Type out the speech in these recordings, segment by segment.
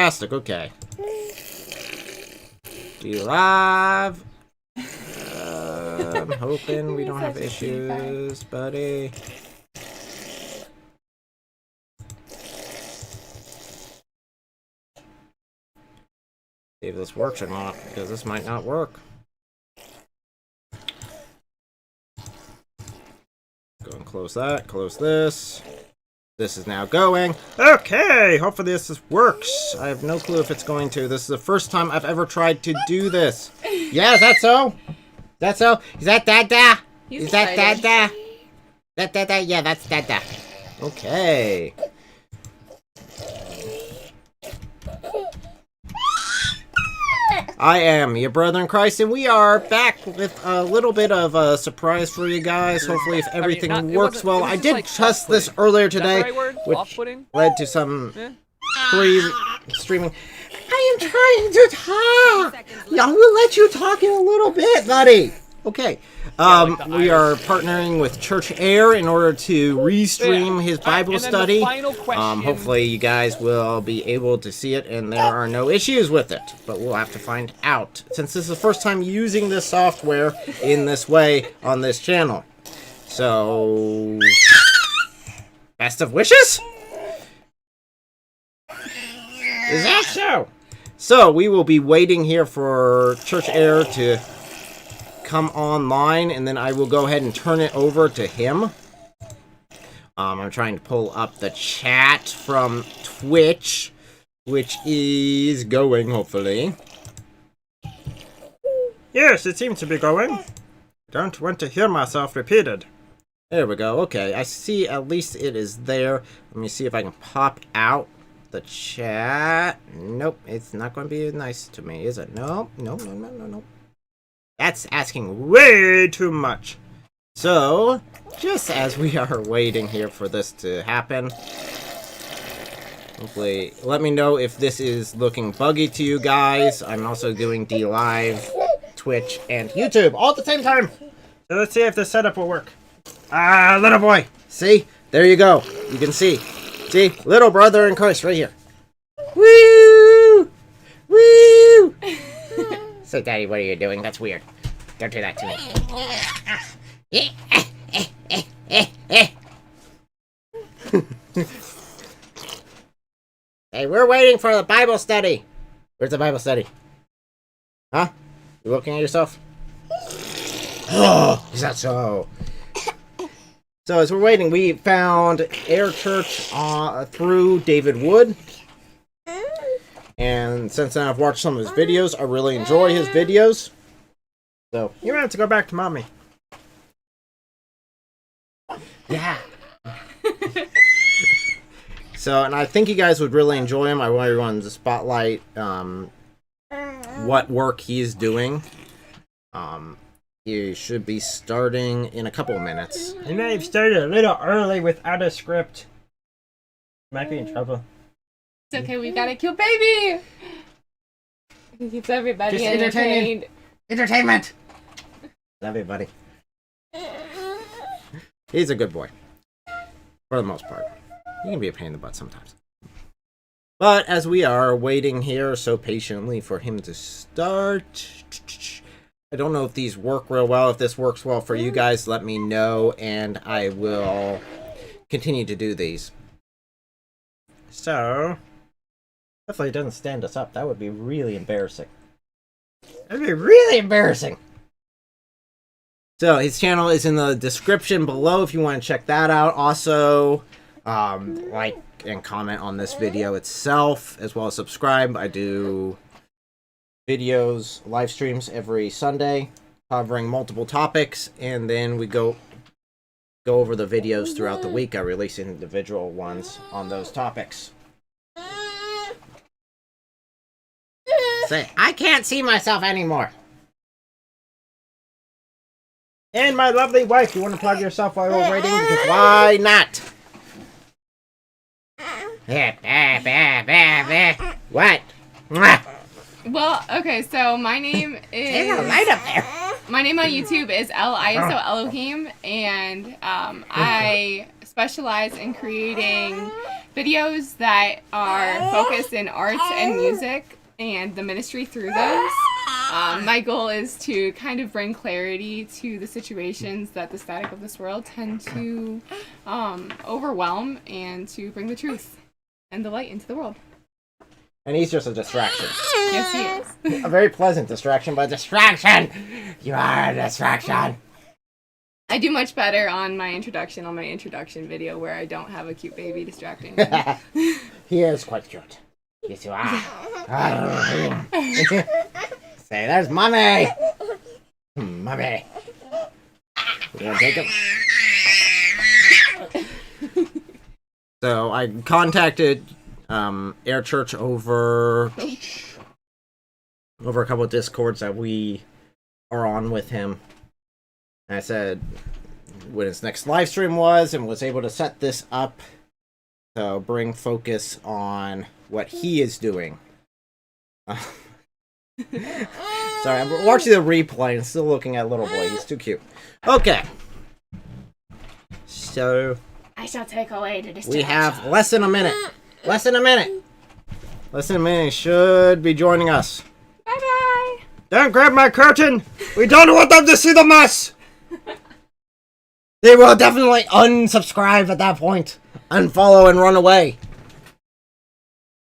fantastic. Okay. Do you live? I'm hoping we don't have issues, buddy. See if this works or not, because this might not work. Go and close that, close this. This is now going. Okay, hopefully this works. I have no clue if it's going to. This is the first time I've ever tried to do this. Yeah, is that so? Is that so? Is that Dada? Is that Dada? That Dada? Yeah, that's Dada. Okay. I am your brother in Christ, and we are back with a little bit of a surprise for you guys. Hopefully, if everything works well. I did test this earlier today, which led to some pre-streaming. I am trying to talk! I will let you talk in a little bit, buddy! Okay. We are partnering with Church Air in order to restream his Bible study. Hopefully you guys will be able to see it and there are no issues with it. But we'll have to find out. Since this is the first time using this software in this way on this channel. So... best of wishes? Is that so? So, we will be waiting here for Church Air to come online, and then I will go ahead and turn it over to him. I'm trying to pull up the chat from Twitch, which is going, hopefully. Yes, it seems to be going. Don't want to hear myself repeated. There we go. Okay, I see at least it is there. Let me see if I can pop out the chat. Nope, it's not going to be nice to me, is it? No. That's asking way too much. So, just as we are waiting here for this to happen, hopefully, let me know if this is looking buggy to you guys. I'm also doing D-Live, Twitch, and YouTube all at the same time. So let's see if this setup will work. Ah, little boy. See? There you go. You can see. See? Little brother in Christ right here. Woo! Woo! So, Daddy, what are you doing? That's weird. Don't do that to me. Hey, we're waiting for the Bible study. Where's the Bible study? Huh? You looking at yourself? Oh, is that so? So, as we're waiting, we found Air Church through David Wood. And since I've watched some of his videos, I really enjoy his videos. So, you have to go back to mommy. Yeah. So, and I think you guys would really enjoy him. I want everyone to spotlight what work he's doing. He should be starting in a couple of minutes. He may have started a little early without a script. Might be in trouble. It's okay, we've got a cute baby! He keeps everybody Just entertained. Entertainment! Love you, buddy. He's a good boy. For the most part. He can be a pain in the butt sometimes. But as we are waiting here so patiently for him to start... I don't know if these work real well. If this works well for you guys, let me know, and I will continue to do these. So... hopefully it doesn't stand us up. That would be really embarrassing. That'd be really embarrassing. So his channel is in the description below if you want to check that out. Also, like and comment on this video itself, as well as subscribe. I do videos, live streams every Sunday, covering multiple topics, and then we go over the videos throughout the week. I release individual ones on those topics. Say, I can't see myself anymore. And my lovely wife, you want to plug yourself while we're waiting? Because why not? What? Well, okay, so my name is... There's a light up there. My name on YouTube is El Iso Elohim, and I specialize in creating videos that are focused in arts and music and the ministry through those. My goal is to kind of bring clarity to the situations that the static of this world tend to overwhelm, and to bring the truth and the light into the world. And he's just a distraction. Yes, he is. A very pleasant distraction, but distraction! You are a distraction! I do much better on my introduction video, where I don't have a cute baby distracting me. He is quite cute. Yes, you are. Say, there's Mommy! Mommy! You gonna take him? So, I contacted Air Church over a couple of Discords that we are on with him. And I said when his next live stream was, and was able to set this up to bring focus on what he is doing. Sorry, I'm watching the replay and still looking at little boy. He's too cute. Okay. So I shall take away the distraction. we have less than a minute. Less than a minute. Less than a minute. Should be joining us. Bye-bye. Don't grab my curtain! We don't want them to see the mess! They will definitely unsubscribe at that point. Unfollow and run away.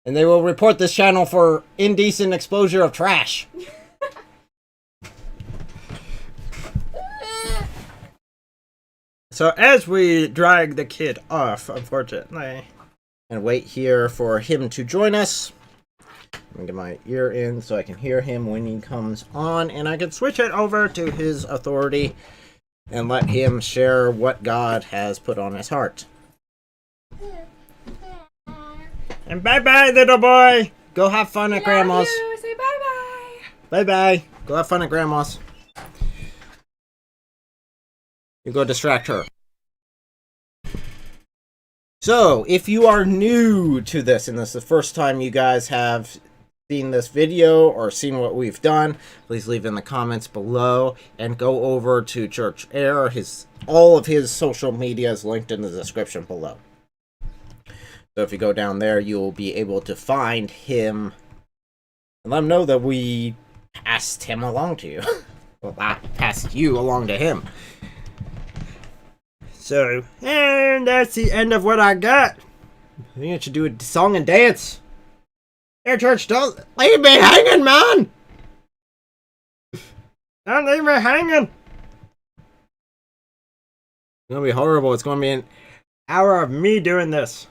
And they will report this channel for indecent exposure of trash. So as we drag the kid off, unfortunately... And wait here for him to join us. Let me get my ear in so I can hear him when he comes on, and I can switch it over to his authority and let him share what God has put on his heart. And bye-bye, little boy! Go have fun at Grandma's. You. Say bye-bye. Bye-bye. Go have fun at Grandma's. You go distract her. So, if you are new to this, and this is the first time you guys have seen this video or seen what we've done, please leave in the comments below, and go over to Church Air. All of his social media is linked in the description below. So if you go down there, you'll be able to find him and let him know that we passed him along to you. Well, I passed you along to him. So, and that's the end of what I got. I think I should do a song and dance. Air Church, don't leave me hanging, man! Don't leave me hanging! It's gonna be horrible. It's gonna be an Hour of me doing this.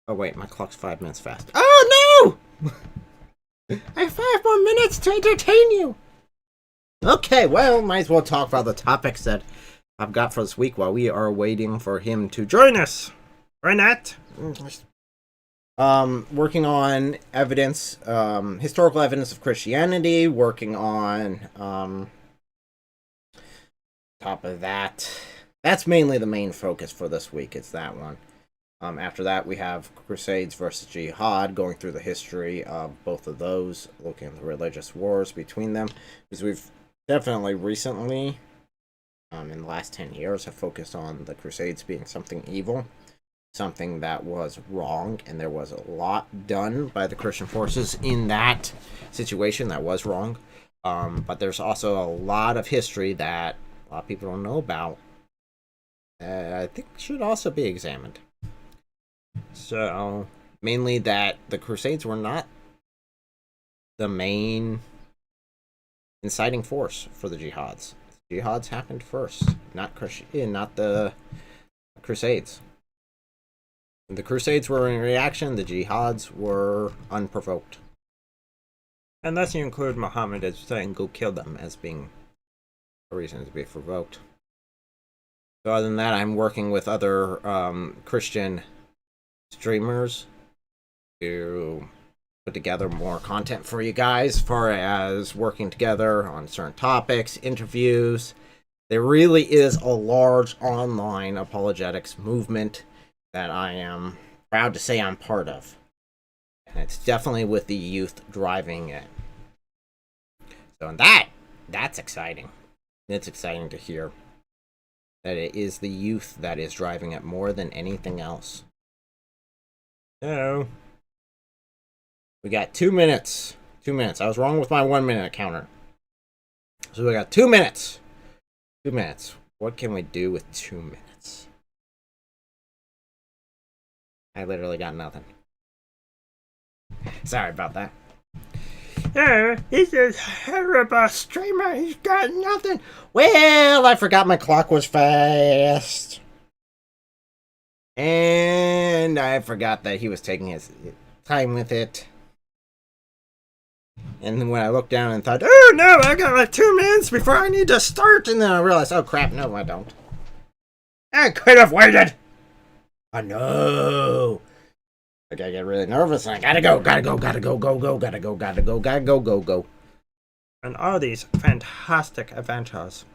Oh wait, my clock's 5 minutes fast. Oh no! I have 5 more minutes to entertain you! Okay, well, might as well talk about the topics that I've got for this week while we are waiting for him to Join us! Why not? Working on evidence, historical evidence of Christianity, working on, top of that, that's mainly the main focus for this week, it's that one. After that, we have Crusades versus Jihad, going through the history of both of those, looking at the religious wars between them, because we've definitely recently, in the last 10 years, have focused on the Crusades being something evil, something that was wrong, and there was a lot done by the Christian forces in that situation that was wrong. But there's also a lot of history that a lot of people don't know about that I think should also be examined. So, mainly that the Crusades were not the main inciting force for the jihads. Jihads happened first, not the Crusades. The Crusades were in reaction, the jihads were unprovoked. Unless you include Muhammad as saying Go kill them as being a reason to be provoked. So other than that, I'm working with other Christian streamers to put together more content for you guys, as far as working together on certain topics, interviews. There really is a large online apologetics movement that I am proud to say I'm part of. And it's definitely with the youth driving it. So that's exciting. It's exciting to hear. that it is the youth that is driving it more than anything else. So, we got 2 minutes. 2 minutes. I was wrong with my 1 minute counter. So we got 2 minutes. 2 minutes. What can we do with 2 minutes? I literally got nothing. Sorry about that. He's a terrible streamer. He's got nothing. Well, I forgot my clock was fast. And I forgot that he was taking his time with it. And then when I looked down and thought, oh no, I got like 2 minutes before I need to start. And then I realized, oh crap, no, I don't. I could have waited. Oh no. I gotta get really nervous and I gotta go. And all these fantastic adventures.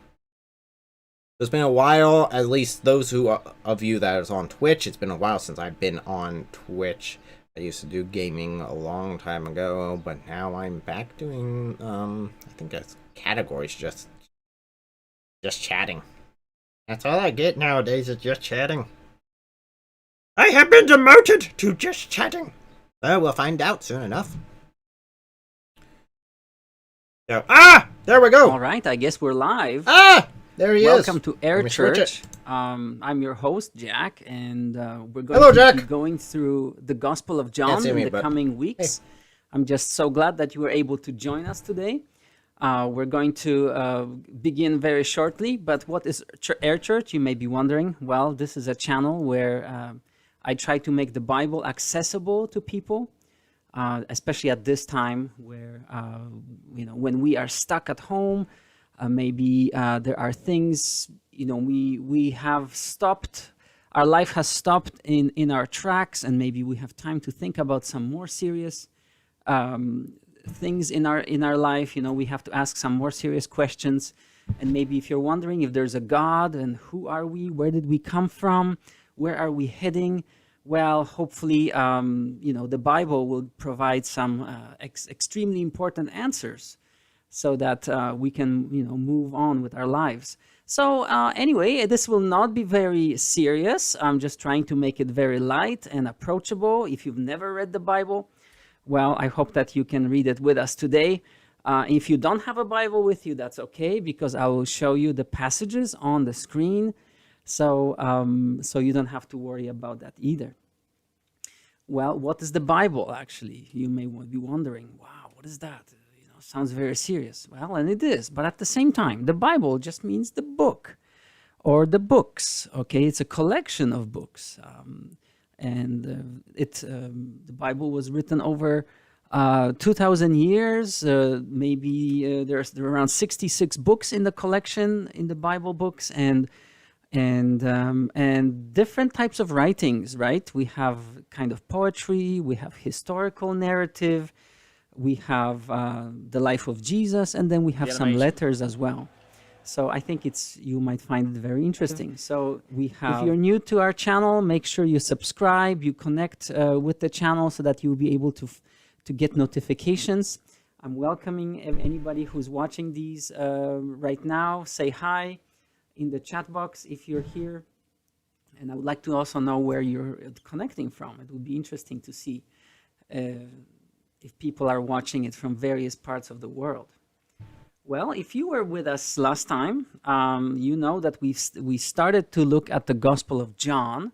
It's been a while, at least those of you that is on Twitch, it's been a while since I've been on Twitch. I used to do gaming a long time ago, but now I'm back doing, I think that's categories, just chatting. That's all I get nowadays is just chatting. I have been demoted to just chatting. Well, we'll find out soon enough. So, there we go. All right, I guess we're live. There he is. Welcome to Air Church. I'm your host, Jack, and we're going to be going through the Gospel of John in the coming weeks. Hey. I'm just so glad that you were able to join us today. We're going to begin very shortly, but what is Air Church? You may be wondering. Well, this is a channel where I try to make the Bible accessible to people, especially at this time where, when we are stuck at home, maybe there are things, we have stopped, our life has stopped in our tracks, and maybe we have time to think about some more serious things in our life. We have to ask some more serious questions. And maybe if you're wondering if there's a God and who are we, where did we come from, where are we heading? Well, hopefully, the Bible will provide some extremely important answers so that we can, move on with our lives. So anyway, this will not be very serious. I'm just trying to make it very light and approachable. If you've never read the Bible, well, I hope that you can read it with us today. If you don't have a Bible with you, that's okay, because I will show you the passages on the screen. So you don't have to worry about that either. Well, what is the Bible, actually? You may be wondering, wow, what is that? Sounds very serious. Well, and it is, but at the same time, the Bible just means the book or the books, okay? It's a collection of books. The Bible was written over 2,000 years. Maybe there are around 66 books in the collection, in the Bible books, and different types of writings, right? We have kind of poetry, we have historical narrative, we have the life of Jesus, and then we have some letters as well. So I think you might find it very interesting. So if you're new to our channel, make sure you subscribe, you connect with the channel so that you'll be able to get notifications. I'm welcoming anybody who's watching these right now. Say hi in the chat box if you're here. And I would like to also know where you're connecting from. It would be interesting to see if people are watching it from various parts of the world. Well, if you were with us last time, you know that we started to look at the Gospel of John.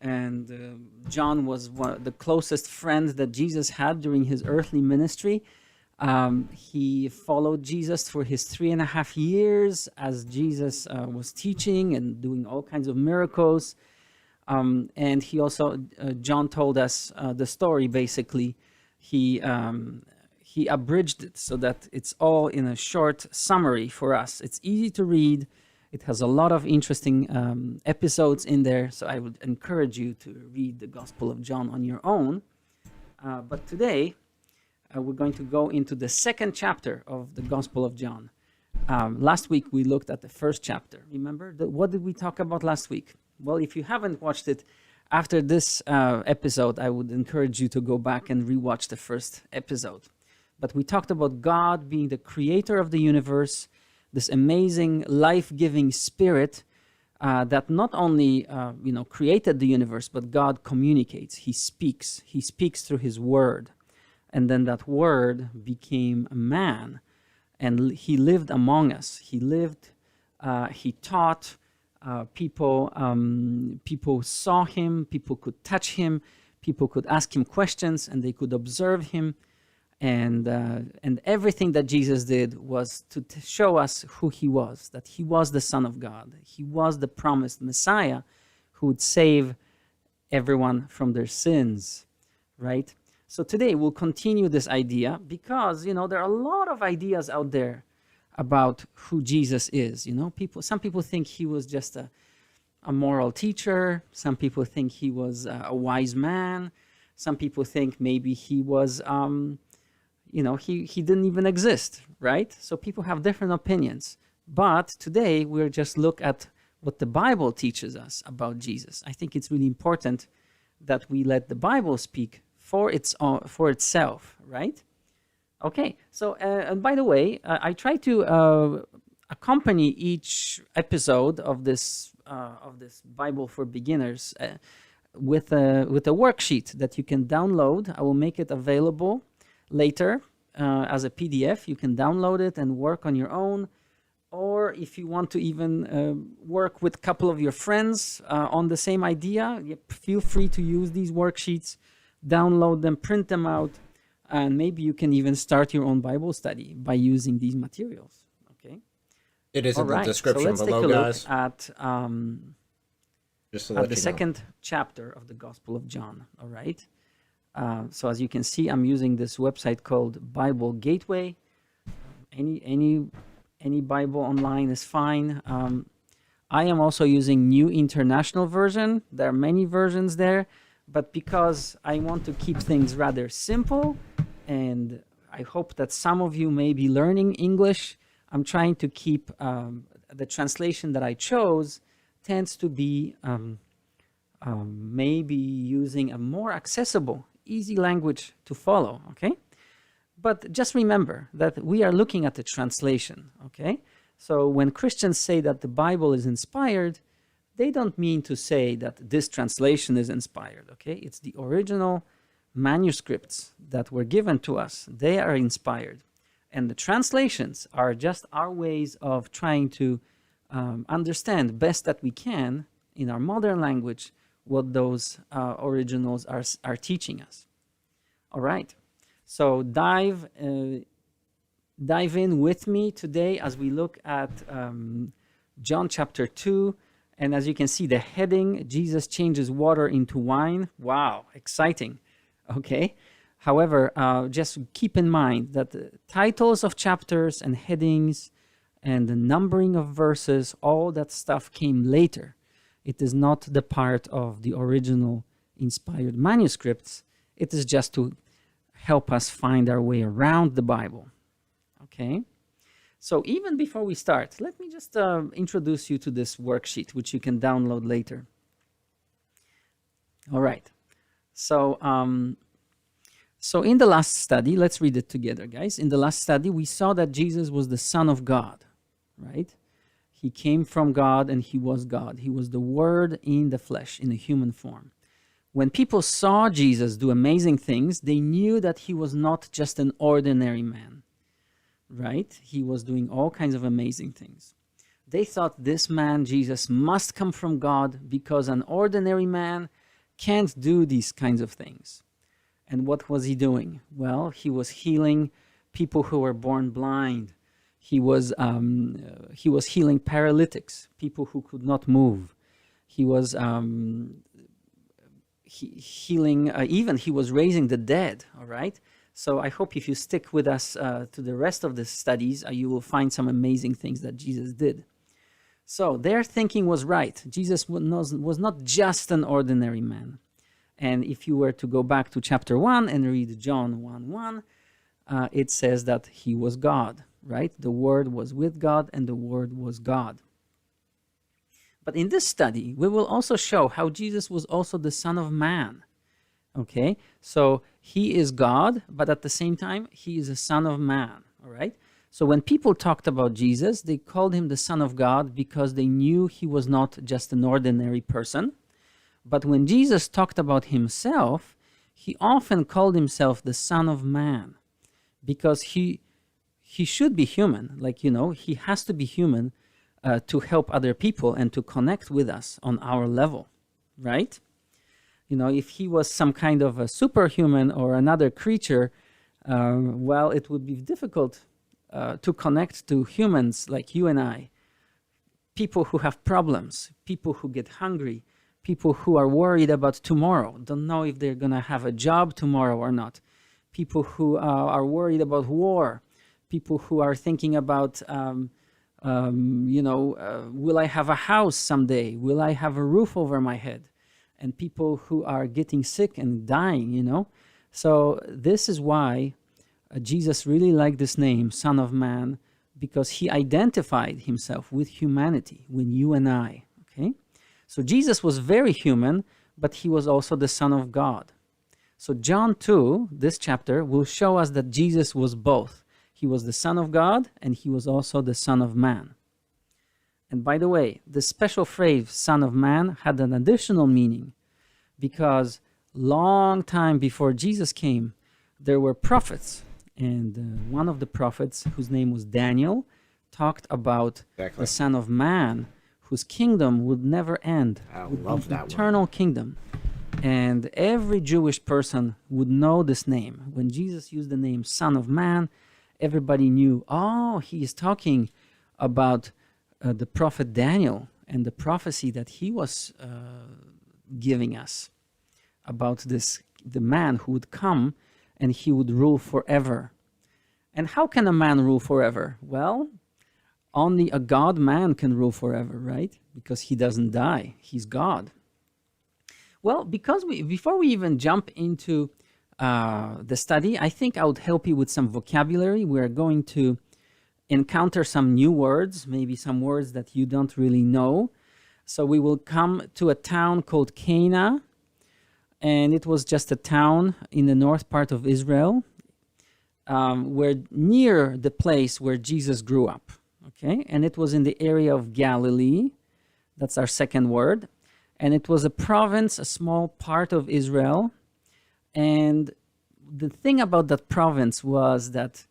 And John was the closest friend that Jesus had during his earthly ministry. He followed Jesus for his 3.5 years as Jesus was teaching and doing all kinds of miracles. And he also, John told us the story, basically. He abridged it so that it's all in a short summary for us. It's easy to read. It has a lot of interesting episodes in there. So I would encourage you to read the Gospel of John on your own. But today, we're going to go into the second chapter of the Gospel of John. Last week, we looked at the first chapter. Remember, what did we talk about last week? Well, if you haven't watched it, after this episode, I would encourage you to go back and rewatch the first episode. But we talked about God being the creator of the universe, this amazing life-giving spirit that not only created the universe, but God communicates. He speaks. He speaks through His word, and then that word became a man, and He lived among us. He lived. He taught. People saw Him. People could touch Him. People could ask Him questions, and they could observe Him. And everything that Jesus did was to show us who He was, that He was the Son of God. He was the promised Messiah who would save everyone from their sins, right? So today we'll continue this idea because, there are a lot of ideas out there about who Jesus is. Some people think He was just a moral teacher. Some people think He was a wise man. Some people think maybe He was... he didn't even exist, right? So people have different opinions. But today we'll just look at what the Bible teaches us about Jesus. I think it's really important that we let the Bible speak for itself, right? Okay, so and by the way, I try to accompany each episode of this Bible for Beginners with a worksheet that you can download. I will make it available later as a PDF. You can download it and work on your own, or if you want to even work with a couple of your friends on the same idea, feel free to use these worksheets, download them, print them out, and maybe you can even start your own Bible study by using these materials. Okay, it is in the description so below, guys. At Just to let the second chapter of the Gospel of John. All right. So as you can see, I'm using this website called Bible Gateway. Any Bible online is fine. I am also using New International Version. There are many versions there, but because I want to keep things rather simple, and I hope that some of you may be learning English, I'm trying to keep the translation that I chose tends to be maybe using a more accessible, easy language to follow, okay? But just remember that we are looking at the translation, okay? So when Christians say that the Bible is inspired, they don't mean to say that this translation is inspired, okay? It's the original manuscripts that were given to us. They are inspired. And the translations are just our ways of trying to understand best that we can in our modern language what those originals are teaching us. All right. So dive in with me today as we look at John chapter 2. And as you can see, the heading, Jesus changes water into wine. Wow, exciting. Okay. However, just keep in mind that the titles of chapters and headings and the numbering of verses, all that stuff came later. It is not the part of the original inspired manuscripts. It is just to help us find our way around the Bible. Okay? So even before we start, let me just introduce you to this worksheet, which you can download later. All right. So in the last study, let's read it together, guys. In the last study, we saw that Jesus was the Son of God, right? He came from God and He was God. He was the Word in the flesh, in a human form. When people saw Jesus do amazing things, they knew that He was not just an ordinary man, right? He was doing all kinds of amazing things. They thought this man, Jesus, must come from God because an ordinary man can't do these kinds of things. And what was He doing? Well, He was healing people who were born blind. He was healing paralytics, people who could not move. He was healing, even He was raising the dead, all right? So I hope if you stick with us to the rest of the studies, you will find some amazing things that Jesus did. So their thinking was right. Jesus was not just an ordinary man. And if you were to go back to chapter 1 and read John 1:1, it says that He was God, right? The Word was with God and the Word was God. But in this study, we will also show how Jesus was also the Son of Man, okay? So He is God, but at the same time, He is a Son of Man, all right? So when people talked about Jesus, they called him the Son of God because they knew he was not just an ordinary person. But when Jesus talked about himself, he often called himself the Son of Man because he should be human. Like, you know, he has to be human to help other people and to connect with us on our level, right? You know, if he was some kind of a superhuman or another creature, well, it would be difficult to connect to humans like you and I, people who have problems, people who get hungry, people who are worried about tomorrow, don't know if they're going to have a job tomorrow or not, people who are worried about war, people who are thinking about, will I have a house someday? Will I have a roof over my head? And people who are getting sick and dying, you know. So this is why Jesus really liked this name, Son of Man, because he identified himself with humanity, with you and I, okay? So Jesus was very human, but he was also the Son of God. So John 2, this chapter, will show us that Jesus was both. He was the Son of God, and he was also the Son of Man. And by the way, the special phrase, Son of Man, had an additional meaning, because long time before Jesus came, there were prophets. And one of the prophets, whose name was Daniel, talked about the Son of Man, whose kingdom would never end. I would love be that eternal one. kingdom. And every Jewish person would know this name. When Jesus used the name Son of Man, everybody knew, oh, he is talking about the prophet Daniel and the prophecy that he was giving us about the man who would come and he would rule forever. And how can a man rule forever? Well, only a God man can rule forever, right? Because he doesn't die. He's God. Well, before we even jump into the study, I think I would help you with some vocabulary. We're going to encounter some new words, maybe some words that you don't really know. So we will come to a town called Cana, and it was just a town in the north part of Israel, where near the place where Jesus grew up. Okay, and it was in the area of Galilee. That's our second word. And it was a province, a small part of Israel. And the thing about that province was that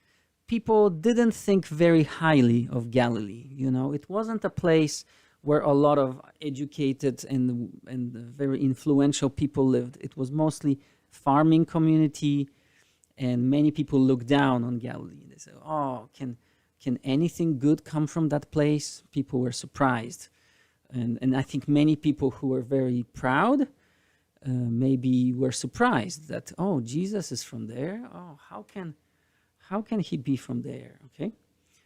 people didn't think very highly of Galilee. You know, it wasn't a place where a lot of educated and very influential people lived. It was mostly farming community, and many people looked down on Galilee. They said, oh, can anything good come from that place? People were surprised. And I think many people who were very proud maybe were surprised that, oh, Jesus is from there. Oh, how can he be from there? Okay.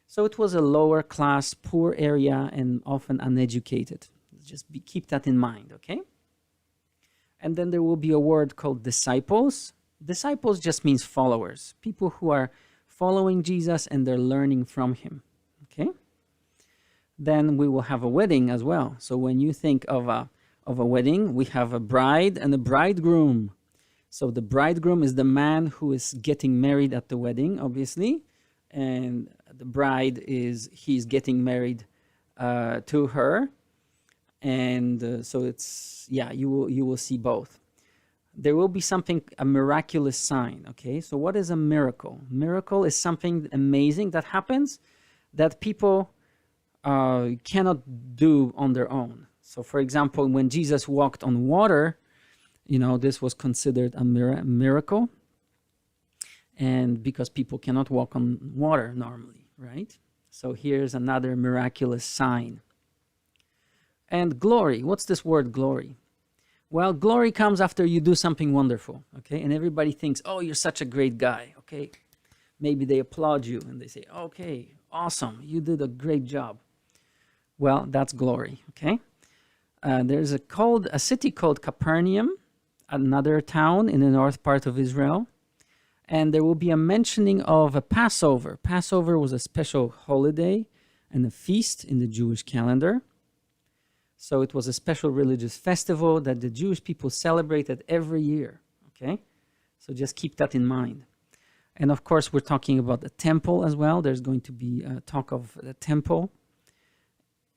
So it was a lower class, poor area, and often uneducated. Just keep that in mind, okay? And then there will be a word called disciples. Disciples just means followers, people who are following Jesus and they're learning from him, okay? Then we will have a wedding as well. So when you think of a wedding, we have a bride and a bridegroom. So the bridegroom is the man who is getting married at the wedding, obviously, and the bride he's getting married to her. And so it's, yeah, you will see both. There will be a miraculous sign, okay? So what is a miracle? Miracle is something amazing that happens that people cannot do on their own. So for example, when Jesus walked on water, you know, this was considered a miracle. And because people cannot walk on water normally, right? So here's another miraculous sign. And glory, what's this word glory? Well, glory comes after you do something wonderful, okay? And everybody thinks, oh, you're such a great guy, okay? Maybe they applaud you and they say, okay, awesome, you did a great job. Well, that's glory, okay? There's a city called Capernaum, another town in the north part of Israel. And there will be a mentioning of a Passover. Passover was a special holiday and a feast in the Jewish calendar. So it was a special religious festival that the Jewish people celebrated every year, okay? So just keep that in mind. And of course, we're talking about the temple as well. There's going to be a talk of the temple.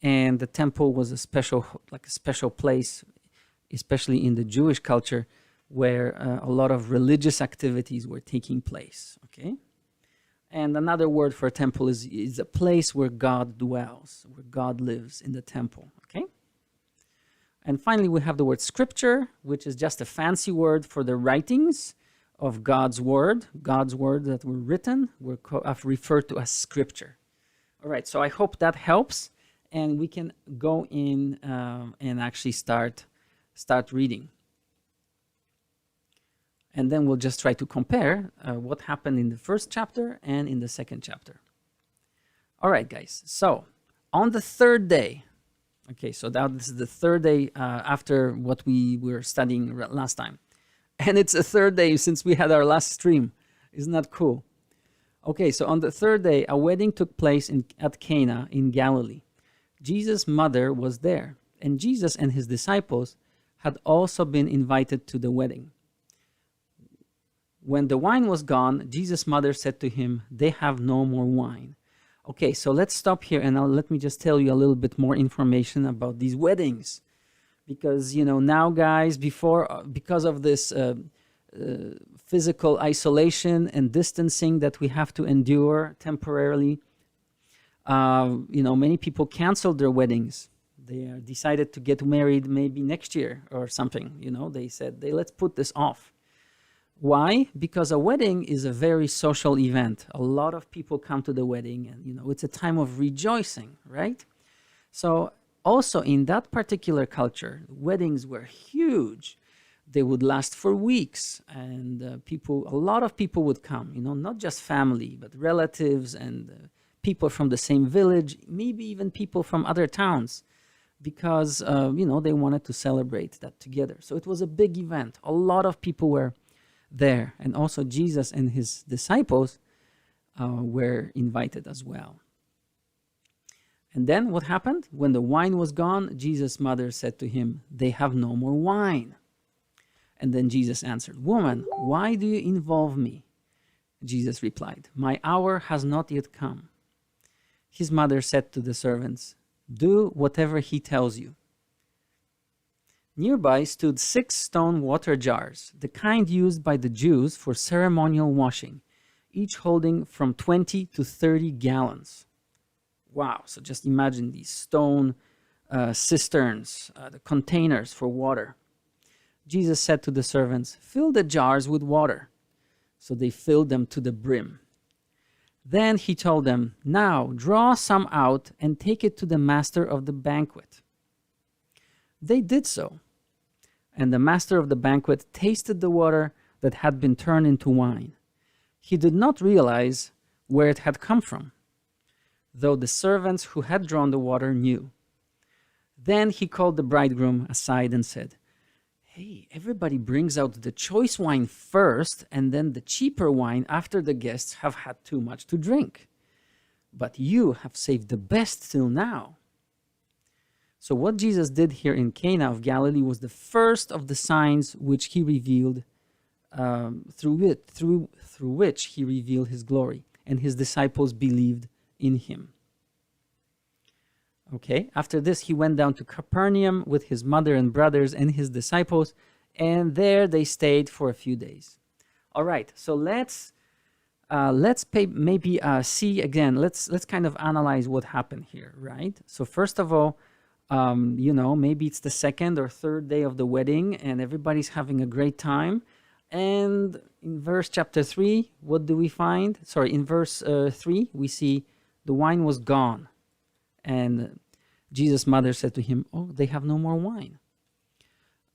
And the temple was a special place, especially in the Jewish culture, where a lot of religious activities were taking place, okay? And another word for a temple is a place where God dwells, where God lives in the temple, okay? And finally, we have the word scripture, which is just a fancy word for the writings of God's word that were written, were referred to as scripture. All right, so I hope that helps, and we can go in and actually start reading. And then we'll just try to compare what happened in the first chapter and in the second chapter. All right, guys. So on the third day, okay, so now this is the third day after what we were studying last time. And it's a third day since we had our last stream. Isn't that cool? Okay, so on the third day, a wedding took place at Cana in Galilee. Jesus' mother was there, and Jesus and his disciples had also been invited to the wedding. When the wine was gone, Jesus' mother said to him, "They have no more wine." Okay, so let's stop here and let me just tell you a little bit more information about these weddings. Because, now, guys, because of this physical isolation and distancing that we have to endure temporarily, many people canceled their weddings. They decided to get married maybe next year or something. They said, let's put this off. Why? Because a wedding is a very social event. A lot of people come to the wedding and, it's a time of rejoicing, right? So also in that particular culture, weddings were huge. They would last for weeks and a lot of people would come, not just family, but relatives and people from the same village, maybe even people from other towns because, they wanted to celebrate that together. So it was a big event. A lot of people were there, and also Jesus and his disciples were invited as well. And then what happened? When the wine was gone, Jesus' mother said to him, "They have no more wine." And then Jesus answered, "Woman, why do you involve me?" Jesus replied, "My hour has not yet come." His mother said to the servants, "Do whatever he tells you." Nearby stood 6 stone water jars, the kind used by the Jews for ceremonial washing, each holding from 20 to 30 gallons. Wow, so just imagine these stone cisterns, the containers for water. Jesus said to the servants, "Fill the jars with water." So they filled them to the brim. Then he told them, "Now draw some out and take it to the master of the banquet." They did so. And the master of the banquet tasted the water that had been turned into wine. He did not realize where it had come from, though the servants who had drawn the water knew. Then he called the bridegroom aside and said, "Hey, everybody brings out the choice wine first and then the cheaper wine after the guests have had too much to drink. But you have saved the best till now." So what Jesus did here in Cana of Galilee was the first of the signs which he revealed, through which he revealed his glory, and his disciples believed in him. Okay, after this he went down to Capernaum with his mother and brothers and his disciples, and there they stayed for a few days. All right, so let's see again. Let's kind of analyze what happened here, right? So first of all, maybe it's the second or third day of the wedding and everybody's having a great time. And in verse chapter 3, what do we find? In verse 3, we see the wine was gone. And Jesus' mother said to him, "Oh, they have no more wine."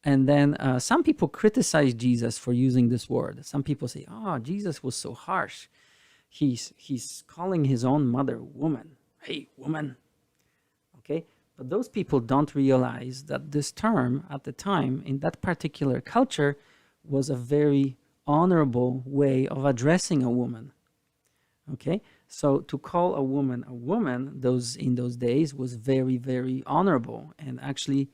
And then some people criticize Jesus for using this word. Some people say, "Oh, Jesus was so harsh. He's calling his own mother woman. Hey, woman." Okay? But those people don't realize that this term at the time in that particular culture was a very honorable way of addressing a woman. Okay? So to call a woman in those days was very, very honorable. And actually,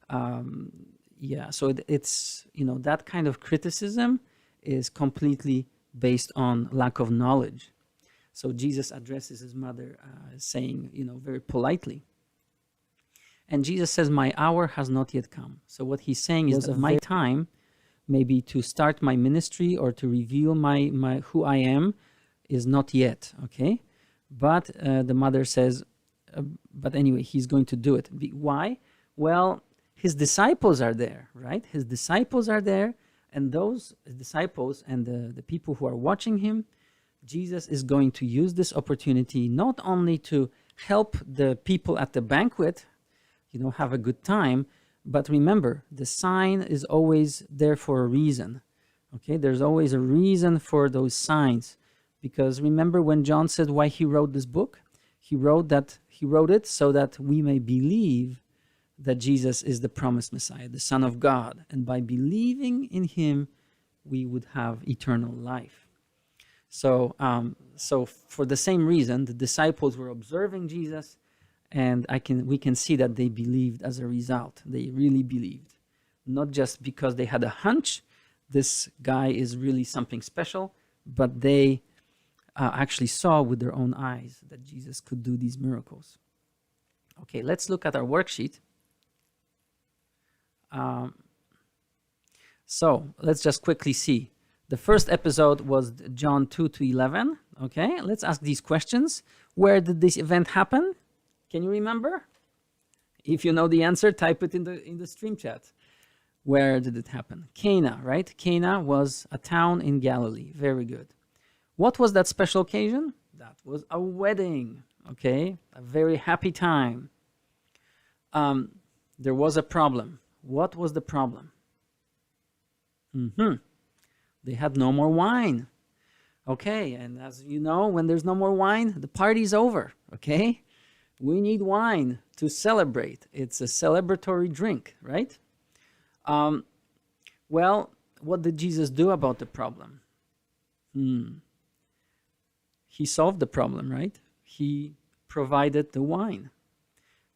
so it's, that kind of criticism is completely based on lack of knowledge. So Jesus addresses his mother saying, very politely. And Jesus says, my hour has not yet come. So what he's saying is that my time, maybe to start my ministry or to reveal my who I am, is not yet, okay? But the mother says, but anyway, he's going to do it. Why? Well, his disciples are there, right? His disciples are there, and those disciples and the people who are watching him, Jesus is going to use this opportunity not only to help the people at the banquet, have a good time, but remember, the sign is always there for a reason, okay? There's always a reason for those signs, because remember when John said why he wrote this book? He wrote it so that we may believe that Jesus is the promised Messiah, the Son of God, and by believing in him, we would have eternal life. So for the same reason, the disciples were observing Jesus, and we can see that they believed as a result. They really believed, not just because they had a hunch, this guy is really something special, but they actually saw with their own eyes that Jesus could do these miracles. Okay, let's look at our worksheet. So let's just quickly see. The first episode was John 2 to 11. Okay, let's ask these questions. Where did this event happen? Can you remember? If you know the answer, type it in the stream chat. Where did it happen? Cana, right? Cana was a town in Galilee. Very good. What was that special occasion? That was a wedding. Okay, a very happy time. There was a problem. What was the problem? They had no more wine. Okay, and as you know, when there's no more wine, the party's over. Okay, we need wine to celebrate. It's a celebratory drink, right? Well, what did Jesus do about the problem? He solved the problem, right? He provided the wine.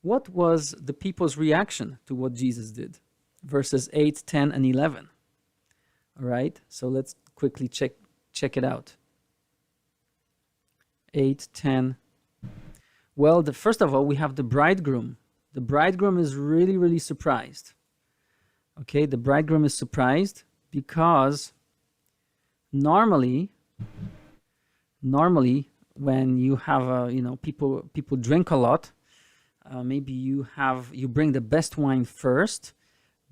What was the people's reaction to what Jesus did? Verses 8, 10, and 11. All right, so let's quickly check it out. 8, 10. Well, first of all, we have the bridegroom. The bridegroom is really, really surprised. Okay, the bridegroom is surprised because normally when you have people drink a lot, maybe you bring the best wine first,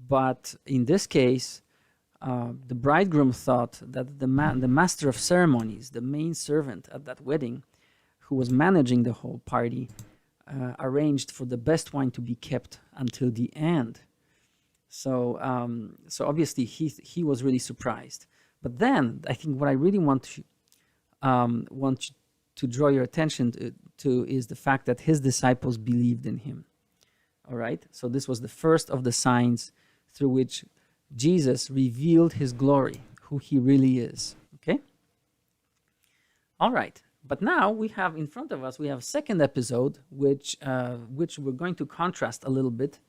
but in this case, the bridegroom thought that the master of ceremonies, the main servant at that wedding, who was managing the whole party, arranged for the best wine to be kept until the end. So obviously he was really surprised. But then I think what I really want to draw your attention to is the fact that his disciples believed in him. All right. So this was the first of the signs through which Jesus revealed his glory, who he really is. Okay. All right. But now we have in front of us, we have a second episode, which we're going to contrast a little bit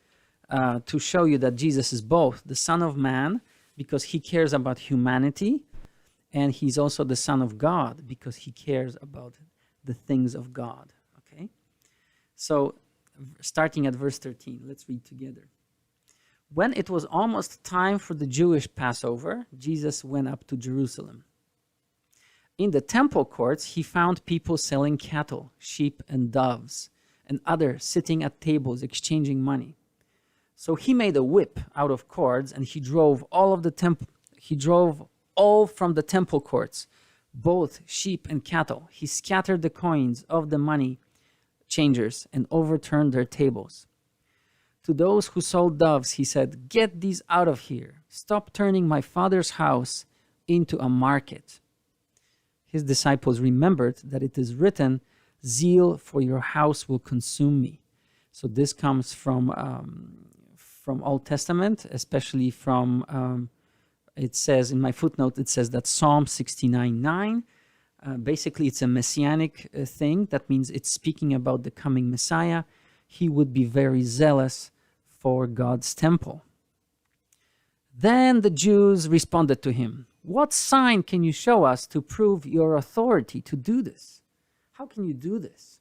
to show you that Jesus is both the Son of Man, because he cares about humanity, and he's also the Son of God, because he cares about the things of God. Okay? So, starting at verse 13, let's read together. When it was almost time for the Jewish Passover, Jesus went up to Jerusalem. In the temple courts, he found people selling cattle, sheep, and doves, and others sitting at tables exchanging money. So he made a whip out of cords, and he drove all from the temple courts, both sheep and cattle. He scattered the coins of the money changers and overturned their tables. To those who sold doves, he said, "Get these out of here. Stop turning my Father's house into a market." His disciples remembered that it is written, "Zeal for your house will consume me." So this comes from Old Testament, especially from, it says in my footnote, it says that Psalm 69:9, basically it's a messianic thing. That means it's speaking about the coming Messiah. He would be very zealous for God's temple. Then the Jews responded to him, What sign can you show us to prove your authority to do this? How can you do this?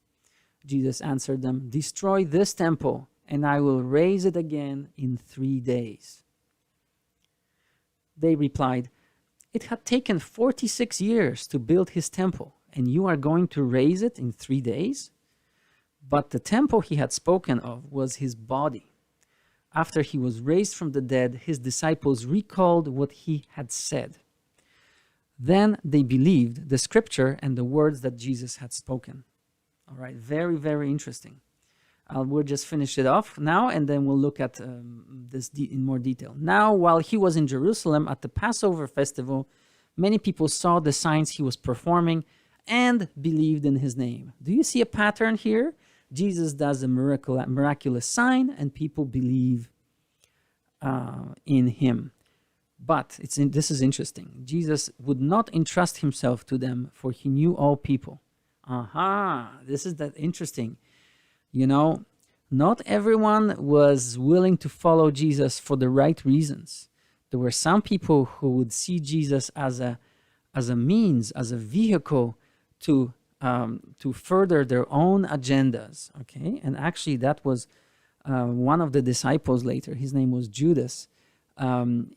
Jesus answered them, destroy this temple, and I will raise it again in 3 days. They replied, it had taken 46 years to build his temple, and you are going to raise it in 3 days? But the temple he had spoken of was his body. After he was raised from the dead, his disciples recalled what he had said. Then they believed the scripture and the words that Jesus had spoken. All right, very, very interesting. We'll just finish it off now, and then we'll look at this in more detail. Now, while he was in Jerusalem at the Passover festival, many people saw the signs he was performing and believed in his name. Do you see a pattern here? Jesus does a miraculous sign, and people believe in him. But this is interesting. Jesus would not entrust himself to them, for he knew all people. This is that interesting. You know, not everyone was willing to follow Jesus for the right reasons. There were some people who would see Jesus as a means, as a vehicle to further their own agendas. Okay, and actually that was one of the disciples later. His name was Judas.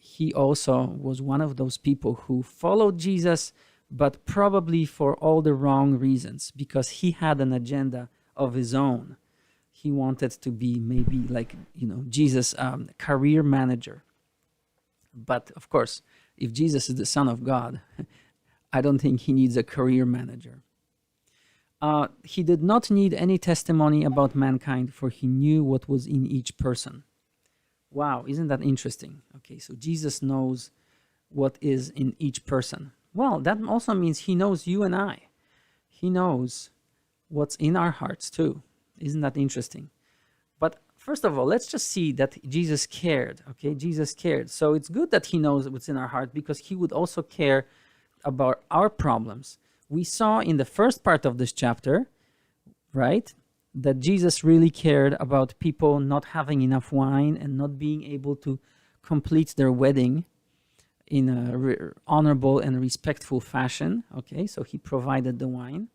He also was one of those people who followed Jesus, but probably for all the wrong reasons, because he had an agenda of his own. He wanted to be maybe like, Jesus' career manager. But of course, if Jesus is the Son of God, I don't think he needs a career manager. He did not need any testimony about mankind, for he knew what was in each person. Wow, isn't that interesting? Okay, so Jesus knows what is in each person. Well, that also means he knows you and I. He knows what's in our hearts too. Isn't that interesting? But first of all, let's just see that Jesus cared. Okay, Jesus cared. So it's good that he knows what's in our heart, because he would also care about our problems. We saw in the first part of this chapter, right, that Jesus really cared about people not having enough wine and not being able to complete their wedding in a honorable and respectful fashion. Okay, so he provided the wine.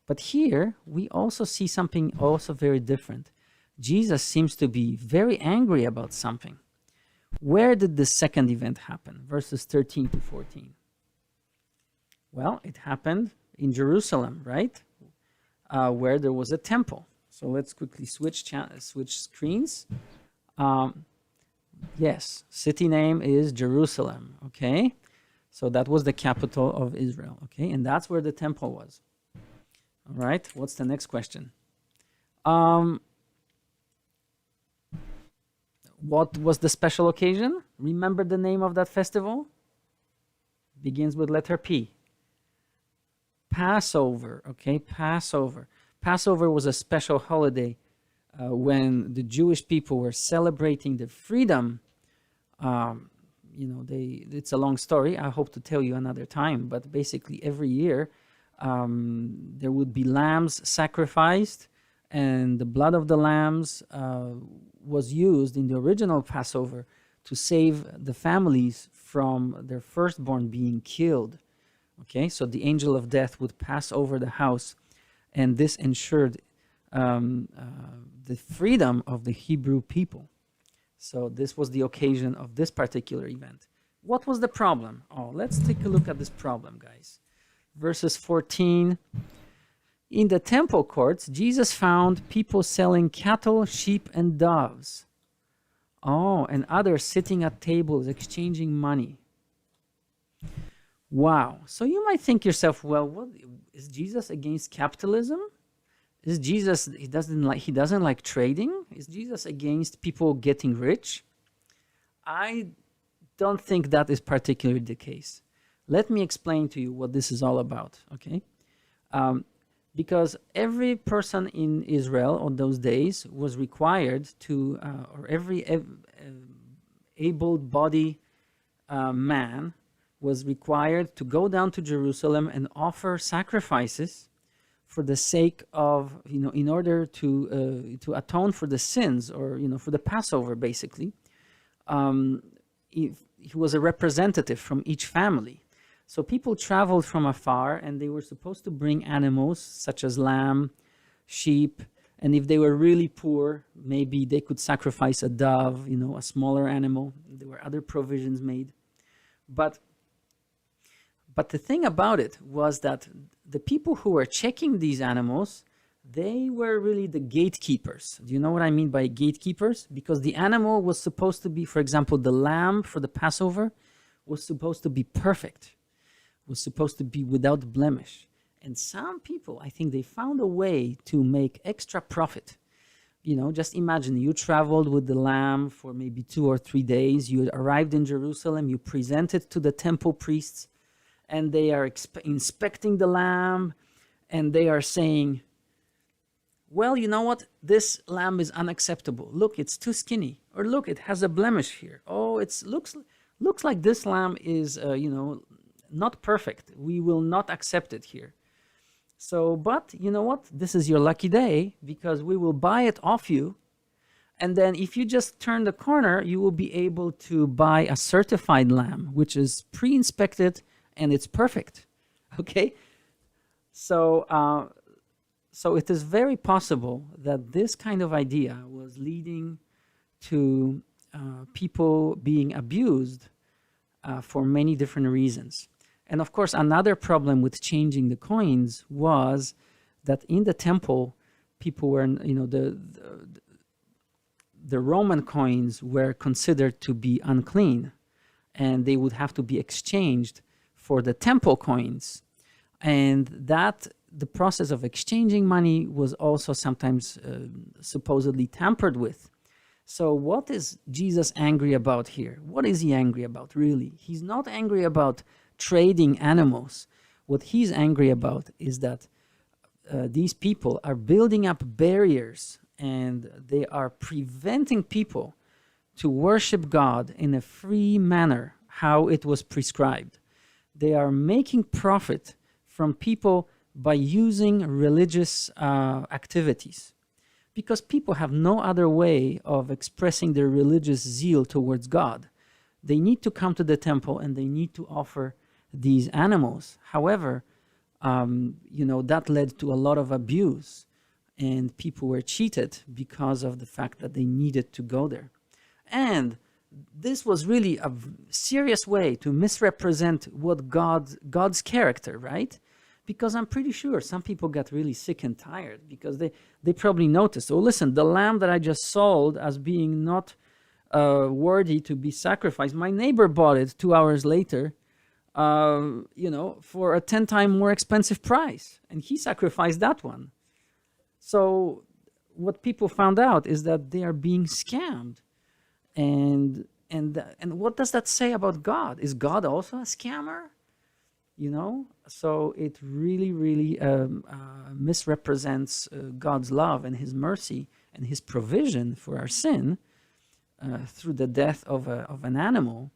But here we also see something also very different. Jesus seems to be very angry about something. Where did the second event happen? Verses 13 to 14. Well, it happened in Jerusalem, right? Where there was a temple. So let's quickly switch screens. Yes, city name is Jerusalem, okay? So that was the capital of Israel, okay? And that's where the temple was. All right, what's the next question? What was the special occasion? Remember the name of that festival? Begins with letter P. Passover, okay, Passover. Passover was a special holiday when the Jewish people were celebrating their freedom. It's a long story. I hope to tell you another time, but basically every year there would be lambs sacrificed, and the blood of the lambs was used in the original Passover to save the families from their firstborn being killed. Okay, so the angel of death would pass over the house, and this ensured the freedom of the Hebrew people. So this was the occasion of this particular event. What was the problem? Oh, let's take a look at this problem, guys. Verses 14. In the temple courts, Jesus found people selling cattle, sheep, and doves. Oh, and others sitting at tables exchanging money. Wow. So you might think yourself, well, what is Jesus against capitalism? Is Jesus, he doesn't like trading? Is Jesus against people getting rich? I don't think that is particularly the case. Let me explain to you what this is all about, okay? Because every person in Israel on those days was required to, or every able-bodied man was required to go down to Jerusalem and offer sacrifices for the sake of, in order to atone for the sins, or, for the Passover, basically. He was a representative from each family. So people traveled from afar, and they were supposed to bring animals such as lamb, sheep, and if they were really poor, maybe they could sacrifice a dove, a smaller animal. There were other provisions made. But the thing about it was that the people who were checking these animals, they were really the gatekeepers. Do you know what I mean by gatekeepers? Because the animal was supposed to be, for example, the lamb for the Passover was supposed to be perfect, was supposed to be without blemish. And some people, I think they found a way to make extra profit. Just imagine you traveled with the lamb for maybe 2 or 3 days. You arrived in Jerusalem, you present it to the temple priests, and they are inspecting the lamb, and they are saying, well, you know what? This lamb is unacceptable. Look, it's too skinny. Or look, it has a blemish here. Oh, it looks like this lamb is, not perfect. We will not accept it here. So, but you know what? This is your lucky day, because we will buy it off you. And then if you just turn the corner, you will be able to buy a certified lamb, which is pre-inspected and it's perfect. Okay? So it is very possible that this kind of idea was leading to people being abused for many different reasons. And of course, another problem with changing the coins was that in the temple, people were, the Roman coins were considered to be unclean, and they would have to be exchanged for the temple coins. And the process of exchanging money was also sometimes supposedly tampered with. So what is Jesus angry about here? What is he angry about, really? He's not angry about trading animals. What he's angry about is that these people are building up barriers, and they are preventing people to worship God in a free manner, how it was prescribed. They are making profit from people by using religious activities, because people have no other way of expressing their religious zeal towards God. They need to come to the temple and they need to offer these animals. However, that led to a lot of abuse, and people were cheated because of the fact that they needed to go there. And this was really a serious way to misrepresent what God's character, right? Because I'm pretty sure some people got really sick and tired, because they probably noticed, oh, listen, the lamb that I just sold as being not worthy to be sacrificed, my neighbor bought it 2 hours later, for a 10 times more expensive price, and he sacrificed that one. So what people found out is that they are being scammed. And what does that say about God? Is God also a scammer? So it really, really misrepresents God's love and his mercy and his provision for our sin through the death of an animal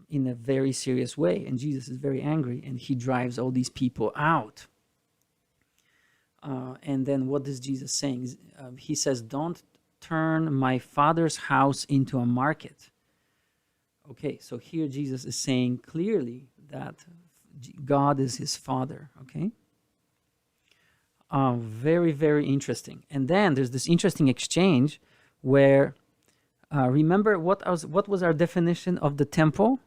in a very serious way. And Jesus is very angry, and he drives all these people out. And then what is Jesus saying? He says, don't turn my Father's house into a market. Okay, so here Jesus is saying clearly that God is his Father, okay? Very, very interesting. And then there's this interesting exchange where, remember what was our definition of the temple?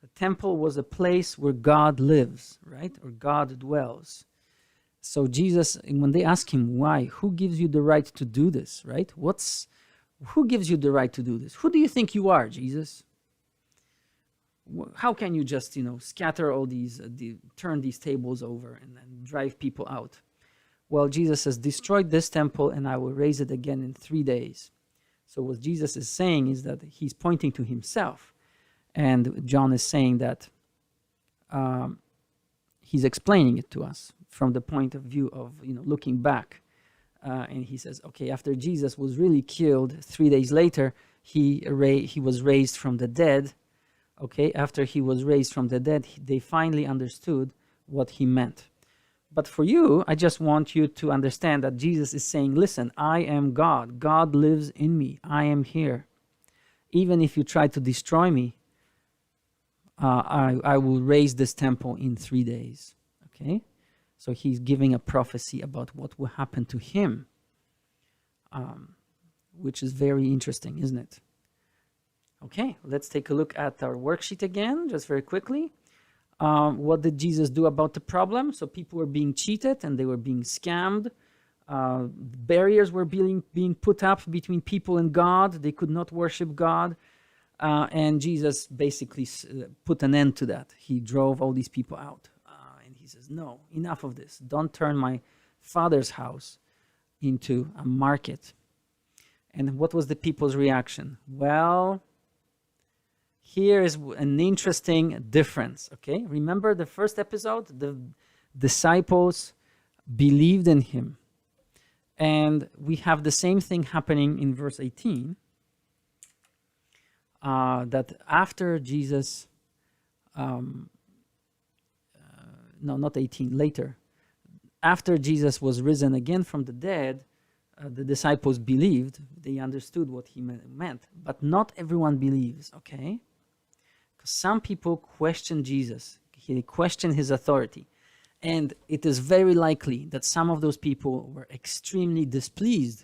The temple was a place where God lives, right? Or God dwells. So Jesus, when they ask him why, who gives you the right to do this, right? Who gives you the right to do this? Who do you think you are, Jesus? How can you just, scatter all these, turn these tables over and then drive people out? Well, Jesus says, destroy this temple and I will raise it again in 3 days. So what Jesus is saying is that he's pointing to himself. And John is saying that he's explaining it to us from the point of view of, looking back. And he says, okay, after Jesus was really killed, 3 days later, he was raised from the dead. Okay, after he was raised from the dead, they finally understood what he meant. But for you, I just want you to understand that Jesus is saying, listen, I am God. God lives in me. I am here. Even if you try to destroy me, I will raise this temple in 3 days. Okay? So he's giving a prophecy about what will happen to him, which is very interesting, isn't it? Okay, let's take a look at our worksheet again, just very quickly. What did Jesus do about the problem? So people were being cheated and they were being scammed. Barriers were being put up between people and God. They could not worship God. And Jesus basically put an end to that. He drove all these people out. And he says, no, enough of this. Don't turn my Father's house into a market. And what was the people's reaction? Well, here is an interesting difference, okay? Remember the first episode? The disciples believed in him. And we have the same thing happening in verse 18. That after Jesus, no, not 18, later. After Jesus was risen again from the dead, the disciples believed. They understood what he meant. But not everyone believes, okay? Because some people question Jesus. They question his authority. And it is very likely that some of those people were extremely displeased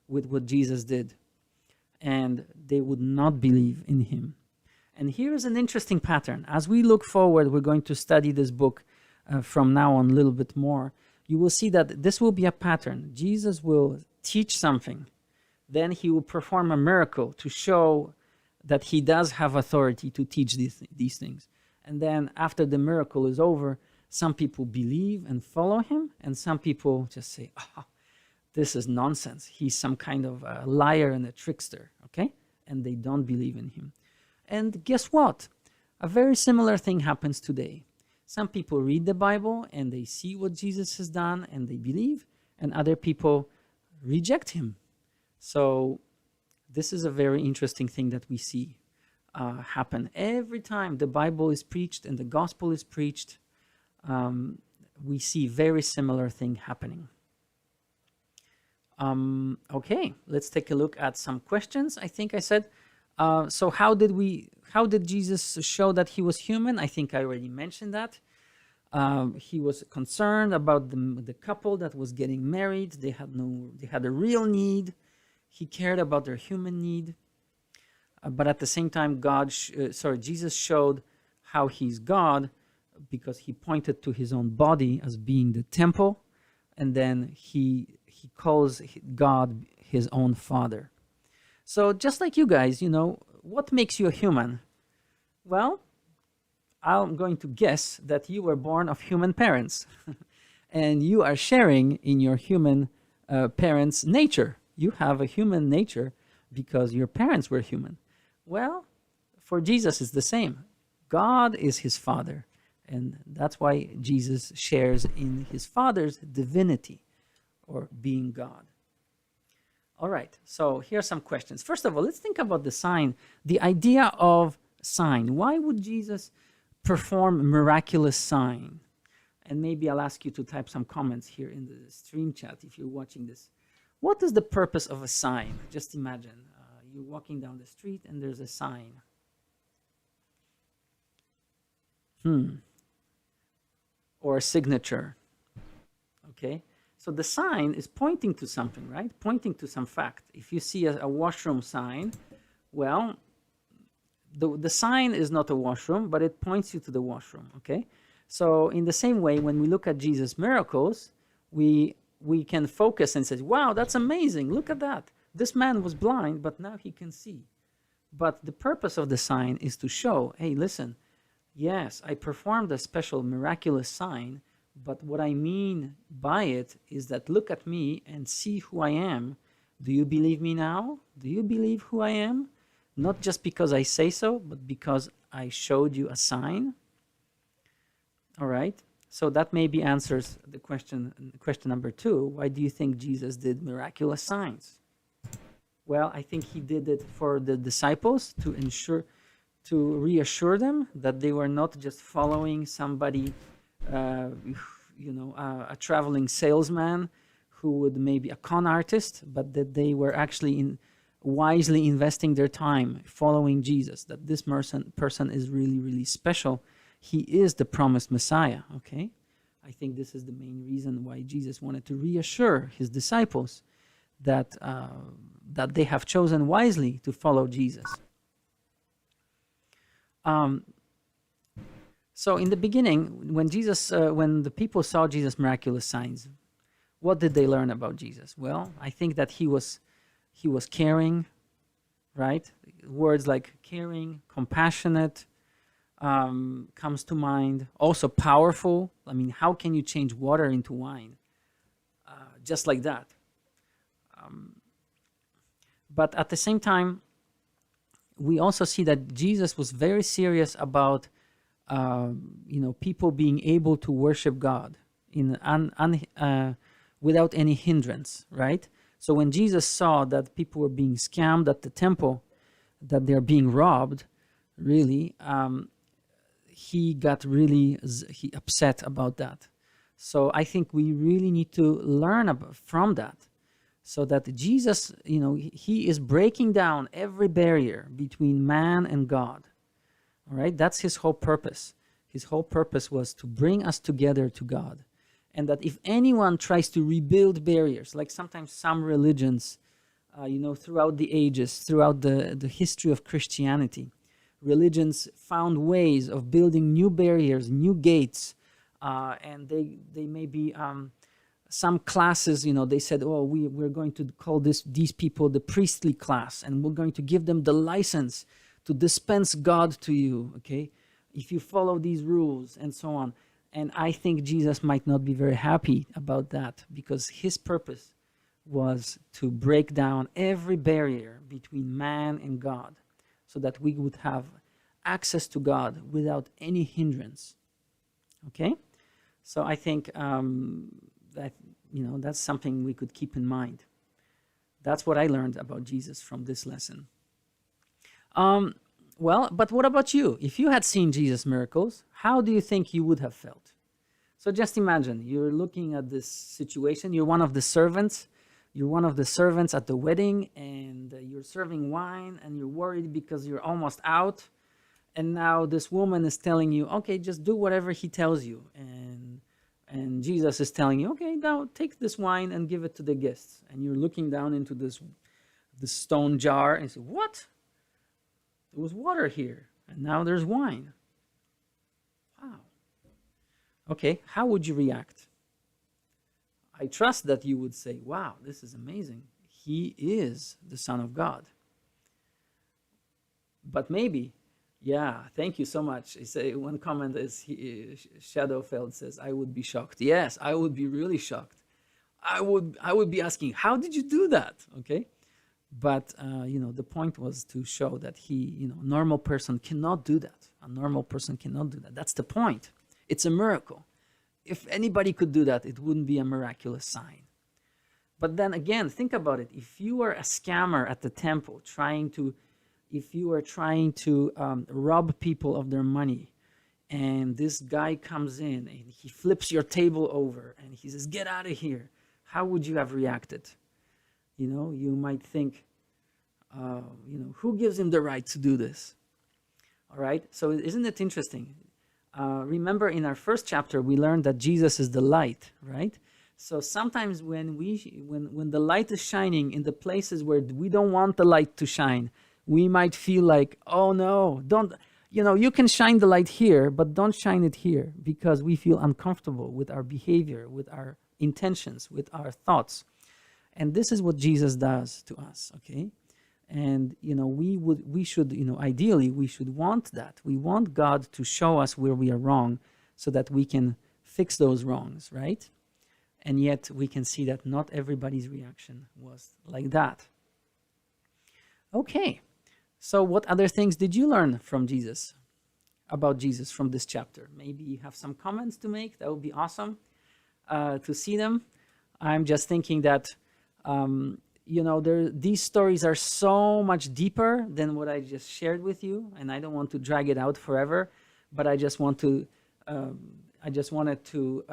with what Jesus did. And they would not believe in him. And here is an interesting pattern. As we look forward, we're going to study this book from now on a little bit more. You will see that this will be a pattern. Jesus will teach something. Then he will perform a miracle to show that he does have authority to teach these things. And then after the miracle is over, some people believe and follow him, and some people just say, oh, this is nonsense. He's some kind of a liar and a trickster, okay? And they don't believe in him. And guess what? A very similar thing happens today. Some people read the Bible and they see what Jesus has done and they believe, and other people reject him. So this is a very interesting thing that we see happen. Every time the Bible is preached and the gospel is preached, we see very similar thing happening. Okay, let's take a look at some questions. I think I said, so how did Jesus show that he was human? I think I already mentioned that. He was concerned about the couple that was getting married. They had a real need. He cared about their human need. But at the same time, Jesus showed how he's God, because he pointed to his own body as being the temple, and then he calls God his own Father. So just like you guys, what makes you a human? Well, I'm going to guess that you were born of human parents, and you are sharing in your human parents' nature. You have a human nature because your parents were human. Well, for Jesus, it's the same. God is his Father. And that's why Jesus shares in his Father's divinity, or being God. All right, so here are some questions. First of all, let's think about the sign, the idea of sign. Why would Jesus perform miraculous sign? And maybe I'll ask you to type some comments here in the stream chat if you're watching this. What is the purpose of a sign? Just imagine you're walking down the street and there's a sign. Or a signature. Okay? So the sign is pointing to something, right? Pointing to some fact. If you see a washroom sign, well, the sign is not a washroom, but it points you to the washroom, okay? So in the same way, when we look at Jesus' miracles, we can focus and say, wow, that's amazing. Look at that. This man was blind, but now he can see. But the purpose of the sign is to show, hey, listen, yes, I performed a special miraculous sign, but what I mean by it is that look at me and see who I am. Do you believe me now? Do you believe who I am? Not just because I say so, but because I showed you a sign. All right. So that maybe answers the question number 2. Why do you think Jesus did miraculous signs? Well, I think he did it for the disciples to reassure them that they were not just following somebody, a traveling salesman who would maybe a con artist, but that they were actually wisely investing their time following Jesus, that this person is really, really special. He is the promised Messiah, okay? I think this is the main reason why Jesus wanted to reassure his disciples that, that they have chosen wisely to follow Jesus. So in the beginning, when the people saw Jesus' miraculous signs, what did they learn about Jesus? Well, I think that he was caring, right? Words like caring, compassionate comes to mind. Also powerful. I mean, how can you change water into wine? Just like that. But at the same time, we also see that Jesus was very serious about people being able to worship God without any hindrance, right? So when Jesus saw that people were being scammed at the temple, that they're being robbed, really, he got really upset about that. So I think we really need to learn from that, so that Jesus, he is breaking down every barrier between man and God. All right, that's his whole purpose. His whole purpose was to bring us together to God. And that if anyone tries to rebuild barriers, like sometimes some religions, throughout the ages, throughout the history of Christianity, religions found ways of building new barriers, new gates, and they may be some classes, they said, oh, we're going to call these people the priestly class, and we're going to give them the license to dispense God to you, okay, if you follow these rules and so on. And I think Jesus might not be very happy about that, because his purpose was to break down every barrier between man and God, so that we would have access to God without any hindrance. Okay? So I think that, that's something we could keep in mind. That's what I learned about Jesus from this lesson. Well, but what about you? If you had seen Jesus' miracles, how do you think you would have felt? So just imagine, you're looking at this situation, you're one of the servants at the wedding, and you're serving wine, and you're worried because you're almost out, and now this woman is telling you, okay, just do whatever he tells you, and Jesus is telling you, okay, now take this wine and give it to the guests, and you're looking down into this stone jar, and you say, what? There was water here, and now there's wine. Wow. Okay, how would you react? I trust that you would say, wow, this is amazing. He is the Son of God. But maybe, yeah, thank you so much. One comment is, Shadowfeld says, I would be shocked. Yes, I would be really shocked. I would be asking, how did you do that? Okay. But, the point was to show that a normal person cannot do that. A normal person cannot do that. That's the point. It's a miracle. If anybody could do that, it wouldn't be a miraculous sign. But then again, think about it. If you are a scammer at the temple, if you are trying to rob people of their money, and this guy comes in and he flips your table over and he says, get out of here, how would you have reacted? You might think, who gives him the right to do this? All right. So isn't it interesting? Remember in our first chapter, we learned that Jesus is the light, right? So sometimes when the light is shining in the places where we don't want the light to shine, we might feel like, oh no, don't, you can shine the light here, but don't shine it here, because we feel uncomfortable with our behavior, with our intentions, with our thoughts. And this is what Jesus does to us, okay? And, we should, ideally, we should want that. We want God to show us where we are wrong so that we can fix those wrongs, right? And yet we can see that not everybody's reaction was like that. Okay, so what other things did you learn from Jesus, about Jesus from this chapter? Maybe you have some comments to make. That would be awesome to see them. I'm just thinking that these stories are so much deeper than what I just shared with you, and I don't want to drag it out forever, but I just want to I just wanted to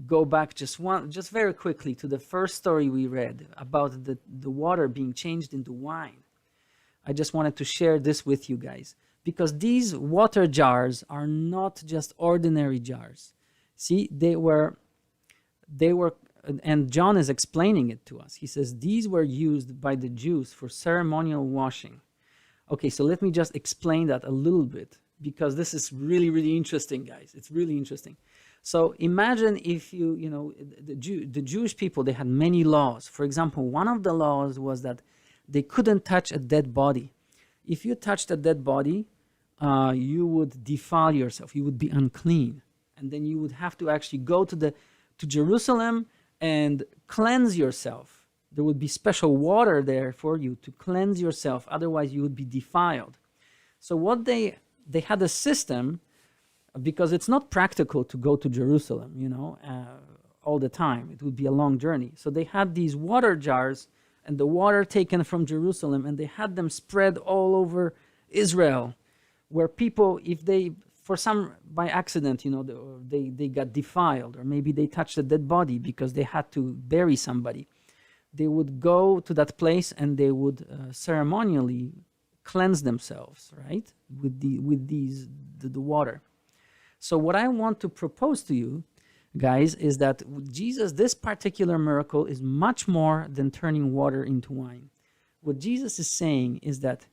go back just very quickly to the first story we read about the water being changed into wine. I just wanted to share this with you guys, because these water jars are not just ordinary jars. See, they were, and John is explaining it to us. He says these were used by the Jews for ceremonial washing. Okay, so let me just explain that a little bit, because this is really, really interesting, guys. It's really interesting. So imagine if the Jewish people, they had many laws. For example, one of the laws was that they couldn't touch a dead body. If you touched a dead body, you would defile yourself. You would be unclean. And then you would have to actually go to Jerusalem and cleanse yourself. There would be special water there for you to cleanse yourself. Otherwise, you would be defiled. So what they had a system, because it's not practical to go to Jerusalem, all the time. It would be a long journey. So they had these water jars and the water taken from Jerusalem, and they had them spread all over Israel, where people, if they, by accident, they got defiled, or maybe they touched a dead body because they had to bury somebody, they would go to that place and they would ceremonially cleanse themselves, right, with the water. So what I want to propose to you, guys, is that Jesus, this particular miracle is much more than turning water into wine. What Jesus is saying is that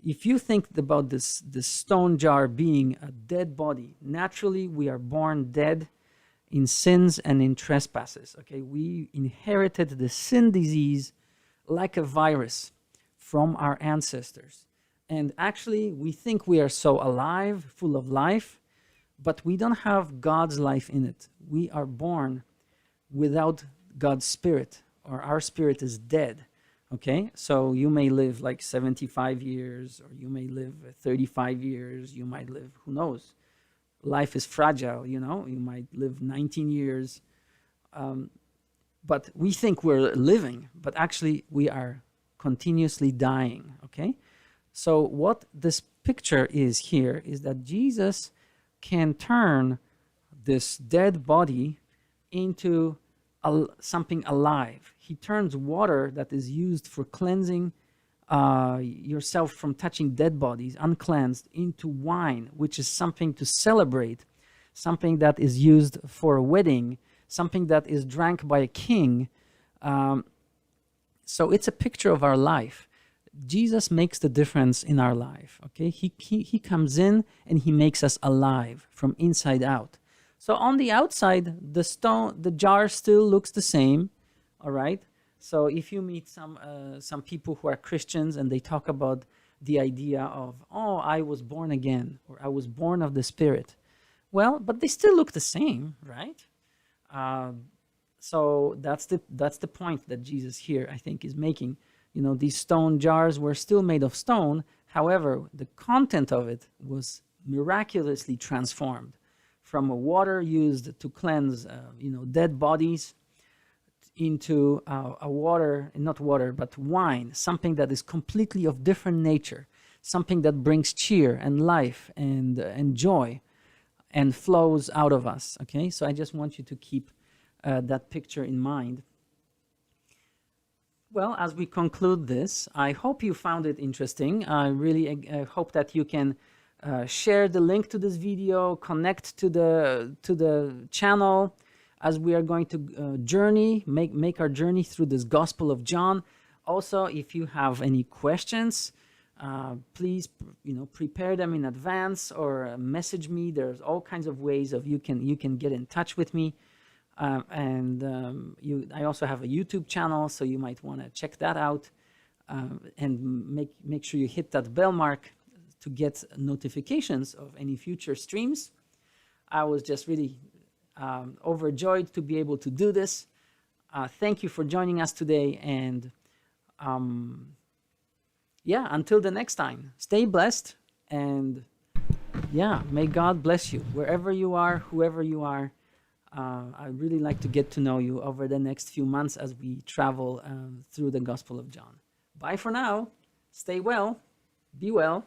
if you think about this stone jar being a dead body, naturally we are born dead in sins and in trespasses. Okay, we inherited the sin disease like a virus from our ancestors. And actually, we think we are so alive, full of life, but we don't have God's life in it. We are born without God's spirit, or our spirit is dead. Okay, so you may live like 75 years, or you may live 35 years, you might live, who knows? Life is fragile, you might live 19 years. But we think we're living, but actually we are continuously dying, okay? So what this picture is here is that Jesus can turn this dead body into something alive. He turns water that is used for cleansing yourself from touching dead bodies, uncleansed, into wine, which is something to celebrate, something that is used for a wedding, something that is drank by a king. So it's a picture of our life. Jesus makes the difference in our life, okay? He comes in and he makes us alive from inside out. So on the outside, the jar still looks the same, all right? So if you meet some people who are Christians and they talk about the idea of, oh, I was born again, or I was born of the Spirit. Well, but they still look the same, right? So that's the point that Jesus here, I think, is making. These stone jars were still made of stone. However, the content of it was miraculously transformed from a water used to cleanse, dead bodies, into not water, but wine, something that is completely of different nature, something that brings cheer and life and joy and flows out of us, okay? So I just want you to keep that picture in mind. Well, as we conclude this, I hope you found it interesting. I really hope that you can share the link to this video, connect to the channel, as we are going to make our journey through this Gospel of John. Also, if you have any questions, please prepare them in advance or message me. There's all kinds of ways of you can get in touch with me. I also have a YouTube channel, so you might want to check that out, and make sure you hit that bell mark to get notifications of any future streams. I was just really overjoyed to be able to do this. Thank you for joining us today, and until the next time, stay blessed, and may God bless you wherever you are, whoever you are. I'd really like to get to know you over the next few months as we travel through the Gospel of John. Bye for now. Stay well. Be well.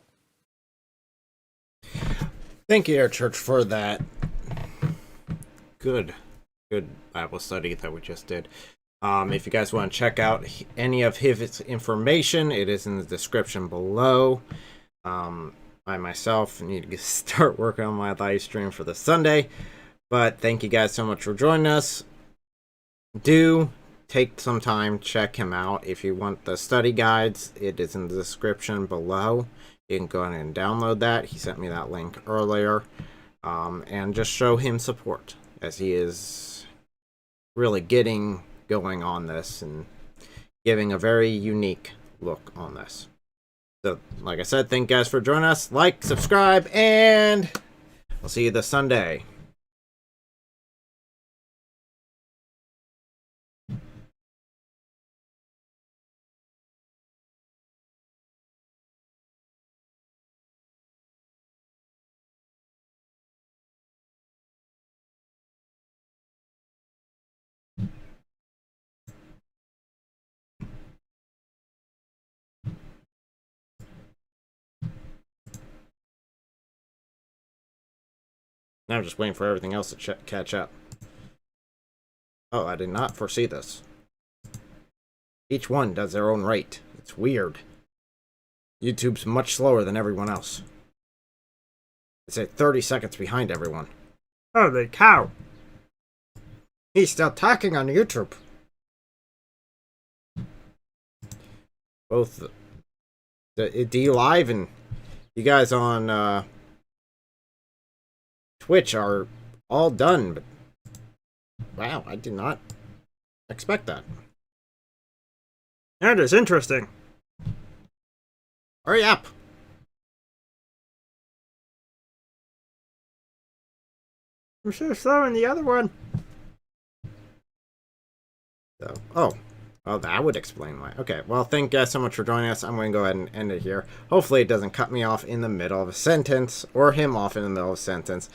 Thank you, Air Church, for that good Bible study that we just did. If you guys want to check out any of his information, it is in the description below. I myself need to start working on my live stream for the Sunday, but thank you guys so much for joining us. Do take some time, check him out. If you want the study guides, it is in the description below. You can go ahead and download that. He sent me that link earlier. And just show him support, as he is really getting going on this and giving a very unique look on this. So, like I said, thank you guys for joining us. Like, subscribe, and we'll see you this Sunday. Now I'm just waiting for everything else to catch up. Oh, I did not foresee this. Each one does their own rate. It's weird. YouTube's much slower than everyone else. It's at 30 seconds behind everyone. Holy cow! He's still talking on YouTube. Both the D-Live and you guys on Twitch are all done, but wow, I did not expect that. That is interesting. Hurry up! I'm so slow in the other one. So, oh, well, that would explain why. Okay, well, thank you guys so much for joining us. I'm going to go ahead and end it here. Hopefully it doesn't cut me off in the middle of a sentence, or him off in the middle of a sentence.